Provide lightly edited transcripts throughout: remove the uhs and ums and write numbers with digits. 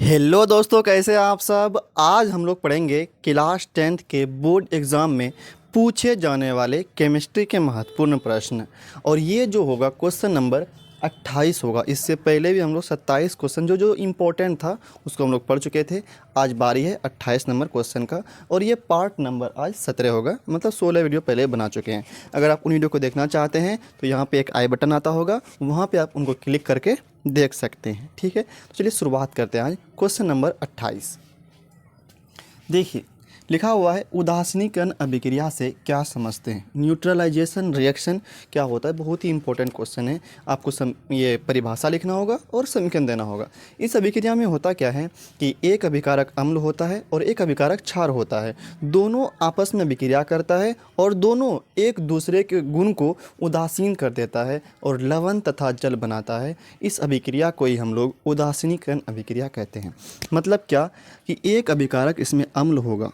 Hello दोस्तों, कैसे हैं आप सब। आज हम लोग पढ़ेंगे क्लास 10th के बोर्ड एग्ज़ाम में पूछे जाने वाले केमिस्ट्री के महत्वपूर्ण प्रश्न। और ये जो होगा क्वेश्चन नंबर 28 होगा। इससे पहले भी हम लोग 27 क्वेश्चन जो जो इम्पोर्टेंट था उसको हम लोग पढ़ चुके थे। आज बारी है 28 नंबर क्वेश्चन का और ये पार्ट नंबर आज 17 होगा, मतलब 16 वीडियो पहले बना चुके हैं। अगर आप उन वीडियो को देखना चाहते हैं तो यहाँ पे एक आई बटन आता होगा, वहाँ पे आप उनको क्लिक करके देख सकते हैं। ठीक है, तो चलिए शुरुआत करते हैं आज क्वेश्चन नंबर 28। देखिए लिखा हुआ है, उदासीनीकरण अभिक्रिया से क्या समझते हैं। न्यूट्रलाइजेशन रिएक्शन क्या होता है, बहुत ही इंपॉर्टेंट क्वेश्चन है। आपको ये परिभाषा लिखना होगा और समीकरण देना होगा। इस अभिक्रिया में होता क्या है कि एक अभिकारक अम्ल होता है और एक अभिकारक क्षार होता है। दोनों आपस में अभिक्रिया करता है और दोनों एक दूसरे के गुण को उदासीन कर देता है और लवण तथा जल बनाता है। इस अभिक्रिया को ही हम लोग उदासीनीकरण अभिक्रिया कहते हैं। मतलब क्या कि एक अभिकारक इसमें अम्ल होगा,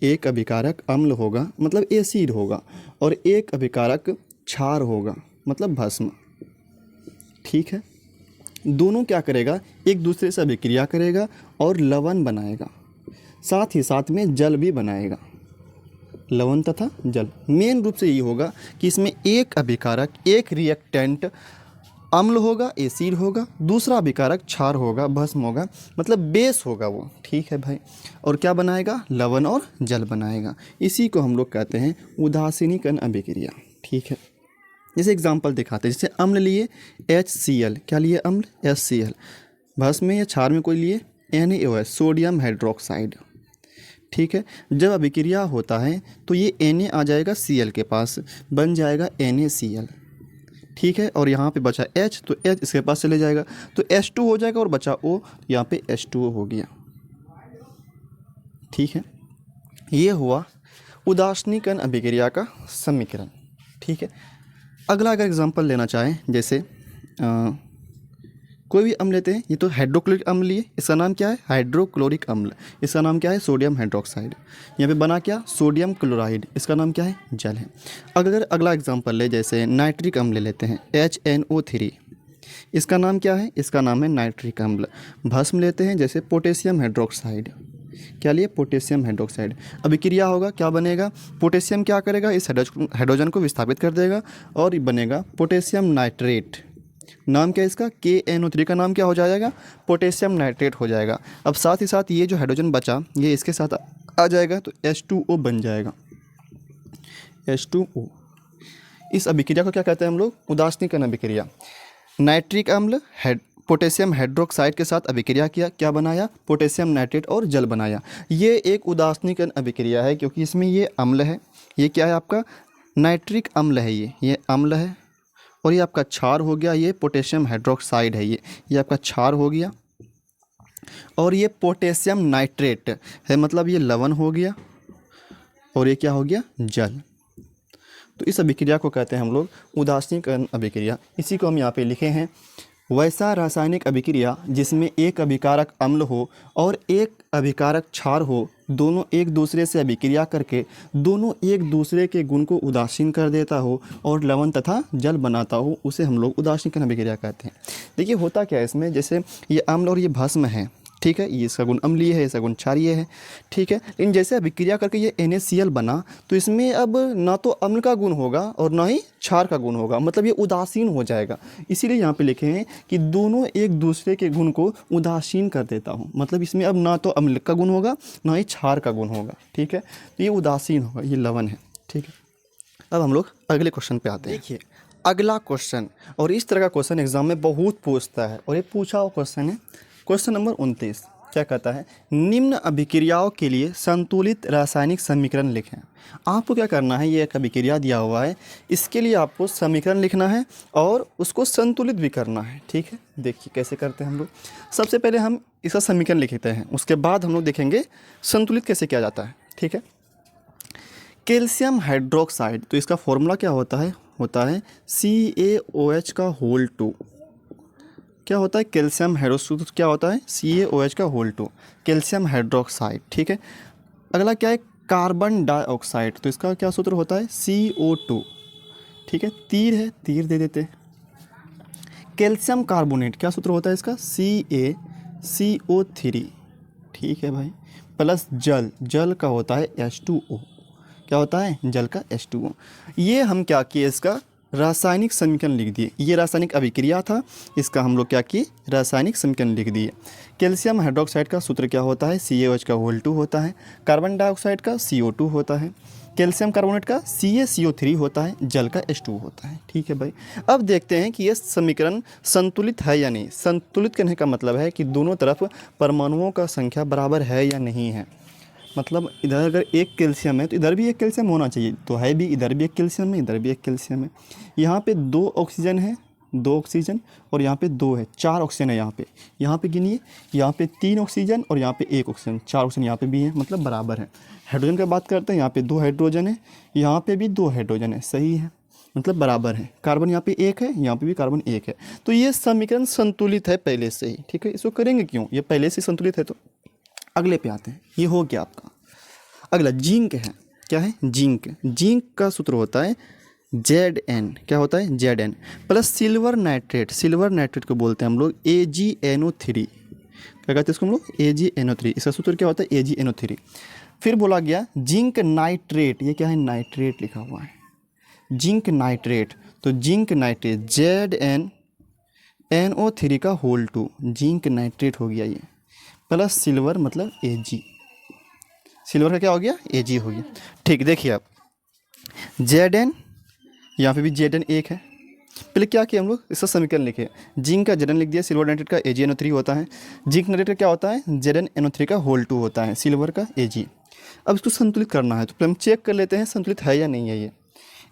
एक अभिकारक अम्ल होगा मतलब एसिड होगा, और एक अभिकारक क्षार होगा मतलब भस्म। ठीक है, दोनों क्या करेगा, एक दूसरे से अभिक्रिया करेगा और लवण बनाएगा, साथ ही साथ में जल भी बनाएगा। लवण तथा जल मेन रूप से ये होगा कि इसमें एक अभिकारक, एक रिएक्टेंट अम्ल होगा, एसिड होगा, दूसरा अभिकारक क्षार होगा, भस्म होगा, मतलब बेस होगा वो। ठीक है भाई, और क्या बनाएगा, लवण और जल बनाएगा। इसी को हम लोग कहते हैं उदासीनीकरण अभिक्रिया। ठीक है, जैसे एग्जांपल दिखाते हैं, जैसे अम्ल लिए HCl, क्या लिए अम्ल HCl, भस्म में या क्षार में कोई लिए NaOH, सोडियम हाइड्रोक्साइड। ठीक है, जब अभिक्रिया होता है तो ये Na आ जाएगा Cl के पास, बन जाएगा NaCl। ठीक है, और यहाँ पे बचा H, तो H इसके पास चले जाएगा तो H2 हो जाएगा और बचा O, यहाँ पे H2O हो गया। ठीक है, ये हुआ उदासीनीकरण अभिक्रिया का समीकरण। ठीक है, अगला अगर एग्जांपल लेना चाहें, जैसे कोई भी अम्ल लेते हैं, ये तो हाइड्रोक्लोरिक अम्ल लिए, इसका नाम क्या है, हाइड्रोक्लोरिक अम्ल। इसका नाम क्या है, सोडियम हाइड्रोक्साइड। यहाँ पे बना क्या, सोडियम क्लोराइड। इसका नाम क्या है, जल है। अगर अगला एग्जांपल ले, जैसे नाइट्रिक अम्ल ले लेते हैं HNO3, इसका नाम क्या है, इसका नाम है नाइट्रिक अम्ल। भस्म लेते हैं, जैसे पोटेशियम हाइड्रोक्साइड, क्या लिए, पोटेशियम हाइड्रोक्साइड। अभिक्रिया होगा, क्या बनेगा, पोटेशियम क्या करेगा, इस हाइड्रोजन को विस्थापित कर देगा और बनेगा पोटेशियम नाइट्रेट। नाम क्या है इसका, KNO3 का नाम क्या हो जाएगा, पोटेशियम नाइट्रेट हो जाएगा। अब साथ ही साथ ये जो हाइड्रोजन बचा ये इसके साथ आ जाएगा तो H2O बन जाएगा, H2O। इस अभिक्रिया को क्या कहते हैं हम लोग, उदासीनीकरण अभिक्रिया। नाइट्रिक अम्ल पोटेशियम हाइड्रोक्साइड के साथ अभिक्रिया किया, क्या बनाया, पोटेशियम नाइट्रेट और जल बनाया। ये एक उदासीनीकरण अभिक्रिया है क्योंकि इसमें ये अम्ल है, ये क्या है आपका नाइट्रिक अम्ल है, ये अम्ल है, और ये आपका क्षार हो गया, ये पोटेशियम हाइड्रोक्साइड है, ये आपका क्षार हो गया, और ये पोटेशियम नाइट्रेट है मतलब ये लवण हो गया, और ये क्या हो गया, जल। तो इस अभिक्रिया को कहते हैं हम लोग उदासीनीकरण अभिक्रिया। इसी को हम यहाँ पे लिखे हैं, वैसा रासायनिक अभिक्रिया जिसमें एक अभिकारक अम्ल हो और एक अभिकारक क्षार हो, दोनों एक दूसरे से अभिक्रिया करके दोनों एक दूसरे के गुण को उदासीन कर देता हो और लवण तथा जल बनाता हो, उसे हम लोग उदासीनीकरण अभिक्रिया कहते हैं। देखिए होता क्या है इसमें, जैसे ये अम्ल और ये भस्म है, ठीक है, ये इसका गुण अम्लीय है, इसका गुण क्षारीय है। ठीक है, लेकिन जैसे अभिक्रिया करके ये NaCl बना तो इसमें अब ना तो अम्ल का गुण होगा और ना ही क्षार का गुण होगा, मतलब ये उदासीन हो जाएगा। इसीलिए यहाँ पे लिखे हैं कि दोनों एक दूसरे के गुण को उदासीन कर देता हूँ, मतलब इसमें अब ना तो अम्ल का गुण होगा ना ही क्षार का गुण होगा। ठीक है, तो ये उदासीन होगा, ये लवण है। ठीक है, अब हम लोग अगले क्वेश्चन पे आते हैं। देखिए अगला क्वेश्चन, और इस तरह का क्वेश्चन एग्जाम में बहुत पूछता है और ये पूछा हुआ क्वेश्चन है, क्वेश्चन नंबर 29। क्या कहता है, निम्न अभिक्रियाओं के लिए संतुलित रासायनिक समीकरण लिखें। आपको क्या करना है, ये एक अभिक्रिया दिया हुआ है, इसके लिए आपको समीकरण लिखना है और उसको संतुलित भी करना है। ठीक है, देखिए कैसे करते हैं हम लोग। सबसे पहले हम इसका समीकरण लिखते हैं, उसके बाद हम लोग देखेंगे संतुलित कैसे किया जाता है। ठीक है, कैल्शियम हाइड्रोक्साइड, तो इसका फॉर्मूला क्या होता है CaOH का होल 2। क्या होता है, कैल्शियम हाइड्रोक्साइड क्या होता है, CaOH का होल 2, कैल्शियम हाइड्रोक्साइड। ठीक है, अगला क्या है, कार्बन डाइऑक्साइड, तो इसका क्या सूत्र होता है, CO2। ठीक है, तीर है, तीर दे देते हैं। कैल्शियम कार्बोनेट, क्या सूत्र होता है इसका, CO3, ठीक है भाई, प्लस जल, जल का होता है H2O, क्या होता है जल का H2O। ये हम क्या किए, इसका रासायनिक समीकरण लिख दिए, ये रासायनिक अभिक्रिया था, इसका हम लोग क्या किए रासायनिक समीकरण लिख दिए। कैल्शियम हाइड्रोक्साइड का सूत्र क्या होता है, CaOH का होल 2 होता है, कार्बन डाइऑक्साइड का CO2 होता है, कैल्शियम कार्बोनेट का CaCO3 होता है, जल का H2 होता है, ठीक है भाई। अब देखते हैं कि ये समीकरण संतुलित है या नहीं। संतुलित कहने का मतलब है कि दोनों तरफ परमाणुओं का संख्या बराबर है या नहीं है। मतलब इधर अगर एक कैल्शियम है तो इधर भी एक कैल्शियम होना चाहिए, तो है भी, इधर भी एक कैल्शियम है, इधर भी एक कैल्शियम है। यहाँ पे 2 ऑक्सीजन है, 2 ऑक्सीजन, और यहाँ पे 2 है, 4 ऑक्सीजन है यहाँ पे गिनिए, यहाँ पे 3 ऑक्सीजन और यहाँ पे 1 ऑक्सीजन, 4 ऑक्सीजन यहाँ पे भी है, मतलब बराबर है। हाइड्रोजन की बात करते हैं, यहाँ पे 2 हाइड्रोजन है, यहाँ पे भी 2 हाइड्रोजन है, सही है, मतलब बराबर है। कार्बन यहाँ पे 1 है, यहाँ पे भी कार्बन 1 है, तो ये समीकरण संतुलित है पहले से ही, ठीक है। इसको करेंगे क्यों, ये पहले से संतुलित है। तो अगले पे आते हैं, ये हो गया आपका। अगला जिंक है, क्या है जिंक, जिंक का सूत्र होता है Zn, क्या होता है Zn plus silver nitrate, silver nitrate को बोलते हैं हम लोग AgNO3, क्या कहते हैं इसको हम लोग AgNO3, इसका सूत्र क्या होता है AgNO3। फिर बोला गया जिंक नाइट्रेट, ये क्या है नाइट्रेट लिखा हुआ है, जिंक नाइट्रेट, तो जिंक नाइट्रेट ZnNO3 का होल 2, जिंक नाइट्रेट हो गया ये, प्लस सिल्वर मतलब Ag, सिल्वर का क्या हो गया Ag हो गया, ठीक। देखिए आप Zn, यहाँ पे भी Zn 1 है, पहले क्या किया हम लोग इसका समीकरण लिखे, जिंक का Zn लिख दिया, सिल्वर नाइट्रेट का AgNO3 होता है, जिंक नाइट्रेट का क्या होता है ZnNO3 का होल 2 होता है, सिल्वर का Ag। अब इसको संतुलित करना है, तो पहले हम चेक कर लेते हैं संतुलित है या नहीं है ये।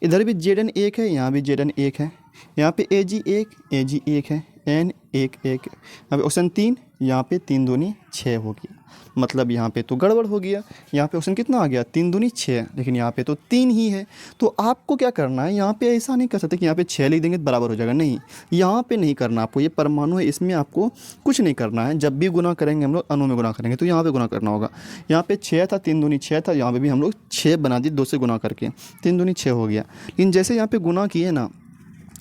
इधर भी Zn 1 है, यहाँ भी Zn 1 है, यहाँ पे Ag 1 है, N 1 यहाँ पे ऑप्शन 3, यहाँ पे 3 दूनी 6 हो गया, मतलब यहाँ पे तो गड़बड़ हो गया। यहाँ पे ऑप्शन कितना आ गया 3 दूनी 6, लेकिन यहाँ पे तो 3 ही है। तो आपको क्या करना है, यहाँ पे ऐसा नहीं कर सकते कि यहाँ पे 6 लिख देंगे तो बराबर हो जाएगा, नहीं, यहाँ पे नहीं करना आपको। ये परमाणु है, इसमें आपको कुछ नहीं करना है। जब भी गुना करेंगे हम लोग अणु में गुना करेंगे, तो यहाँ पे गुना करना होगा। यहाँ पे 6 था, 3 दूनी 6 था, यहाँ पे भी हम लोग 6 बना दिए 2 से गुना करके, 3 दूनी 6 हो गया। लेकिन जैसे यहाँ पे गुना किए ना,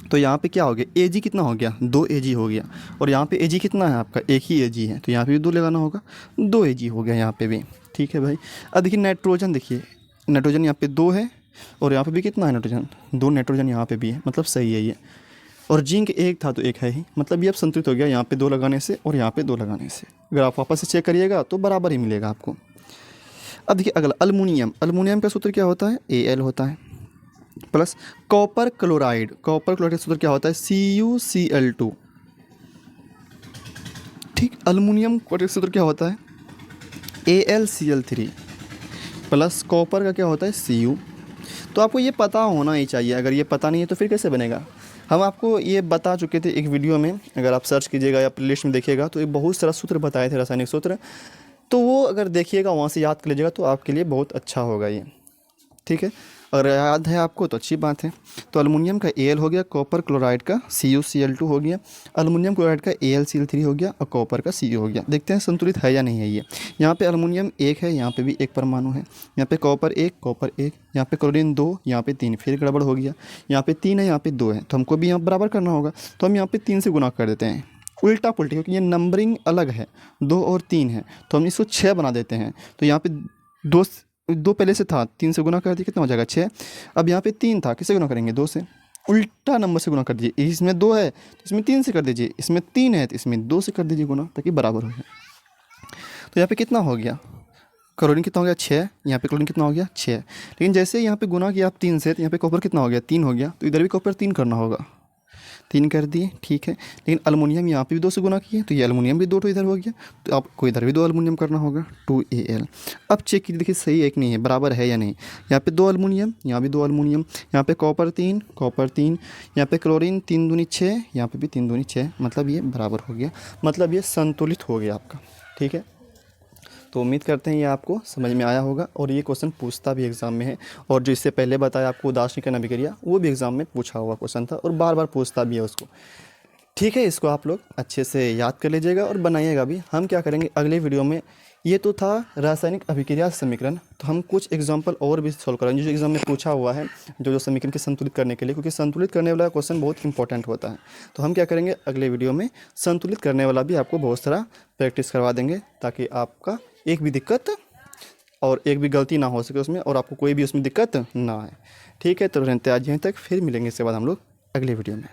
तो यहाँ पे क्या हो गया Ag कितना हो गया 2 Ag हो गया, और यहाँ पे Ag कितना है आपका 1 ही Ag है, तो यहाँ पे भी 2 लगाना होगा, 2 Ag हो गया यहाँ पे भी, ठीक है भाई। अब देखिए नाइट्रोजन, देखिए नाइट्रोजन यहाँ पे 2 है, और यहाँ पे भी कितना है नाइट्रोजन 2, नाइट्रोजन यहाँ पे भी है, मतलब सही है ये। और जिंक 1 था तो 1 है ही, मतलब ये अब संतुलित हो गया यहाँ पे 2 लगाने से और यहाँ पे 2 लगाने से। अगर आप वापस से चेक करिएगा तो बराबर ही मिलेगा आपको। अब देखिए अगला अल्मोनियम, अल्मोनियम का सूत्र क्या होता है Al होता है, plus copper chloride, copper chloride का सूत्र क्या होता है CuCl2, ठीक। अल्मुनियम क्लोराइड का सूत्र क्या होता है AlCl3, प्लस कॉपर का क्या होता है Cu। तो आपको ये पता होना ही चाहिए, अगर ये पता नहीं है तो फिर कैसे बनेगा। हम आपको ये बता चुके थे एक वीडियो में, अगर आप सर्च कीजिएगा या प्लेलिस्ट में देखिएगा तो एक बहुत सारा सूत्र बताए थे रासायनिक सूत्र, तो वो अगर देखिएगा वहाँ से याद कर लीजिएगा तो आपके लिए बहुत अच्छा होगा ये, ठीक है। अगर याद है आपको तो अच्छी बात है। तो अल्मुनियम का Al हो गया, कॉपर क्लोराइड का CuCl2 हो गया, अल्मुनियम क्लोराइड का AlCl3 हो गया, और कॉपर का Cu हो गया। देखते हैं संतुलित है या नहीं है ये। यहाँ पे अल्मुनियम 1 है, यहाँ पे भी 1 परमाणु है, यहाँ पे कॉपर 1, यहाँ पे क्लोरीन 2, यहाँ पे 3, फिर गड़बड़ हो गया। यहाँ पे 3 है, यहाँ पे 2 है, तो हमको भी यहाँ बराबर करना होगा, तो हम यहाँ पे 3 से गुना कर देते हैं, उल्टा पुल्टी, क्योंकि ये नंबरिंग अलग है, 2 और 3 है, तो हम इसको 6 बना देते हैं। तो यहाँ पे 2 पहले से था, 3 से गुना कर दिए, कितना हो जाएगा 6। अब यहाँ पे 3 था, किससे गुना करेंगे 2 से, उल्टा नंबर से गुना कर दीजिए। इसमें 2 है तो इसमें 3 से कर दीजिए, इसमें 3 है तो इसमें 2 से कर दीजिए गुना, ताकि बराबर हो जाए। तो यहाँ पे कितना हो गया क्लोरीन कितना हो गया 6, यहाँ पे क्लोरीन कितना हो गया 6। लेकिन जैसे यहाँ पे गुना किया आप 3 से, तो यहाँ पे कॉपर कितना हो गया 3 हो गया, तो इधर भी कॉपर 3 करना होगा, 3 कर दिए, ठीक है। लेकिन अल्मुनियम यहाँ पे भी 2 से गुना किए, तो ये अल्मुनियम भी 2 तो इधर हो गया, तो आपको इधर भी 2 अल्मुनियम करना होगा 2Al। अब चेक कीजिए, देखिए सही है कि नहीं है, बराबर है या नहीं। यहाँ पे 2 अल्मुनियम, यहाँ भी 2 अल्मुनियम, यहाँ पे कॉपर 3, यहाँ पे क्लोरीन 3 दूनी 6, यहाँ पे भी 3 दूनी 6, मतलब ये बराबर हो गया, मतलब ये संतुलित हो गया आपका, ठीक है। तो उम्मीद करते हैं ये आपको समझ में आया होगा, और ये क्वेश्चन पूछता भी एग्ज़ाम में है, और जो इससे पहले बताया आपको उदासीन अभिक्रिया, वो भी एग्ज़ाम में पूछा हुआ क्वेश्चन था, और बार बार पूछता भी है उसको। ठीक है, इसको आप लोग अच्छे से याद कर लीजिएगा और बनाइएगा भी। हम क्या करेंगे अगले वीडियो में, ये तो था रासायनिक अभिक्रिया समीकरण, तो हम कुछ एग्जांपल और भी सॉल्व करेंगे जो एग्जाम में पूछा हुआ है, जो समीकरण के संतुलित करने के लिए, क्योंकि संतुलित करने वाला क्वेश्चन बहुत इंपॉर्टेंट होता है। तो हम क्या करेंगे अगले वीडियो में, संतुलित करने वाला भी आपको बहुत सारा प्रैक्टिस करवा देंगे, ताकि आपका एक भी दिक्कत और एक भी गलती ना हो सके उसमें, और आपको कोई भी उसमें दिक्कत ना आए। ठीक है, तो रहते आज यहीं तक, फिर मिलेंगे इसके बाद हम लोग अगले वीडियो में।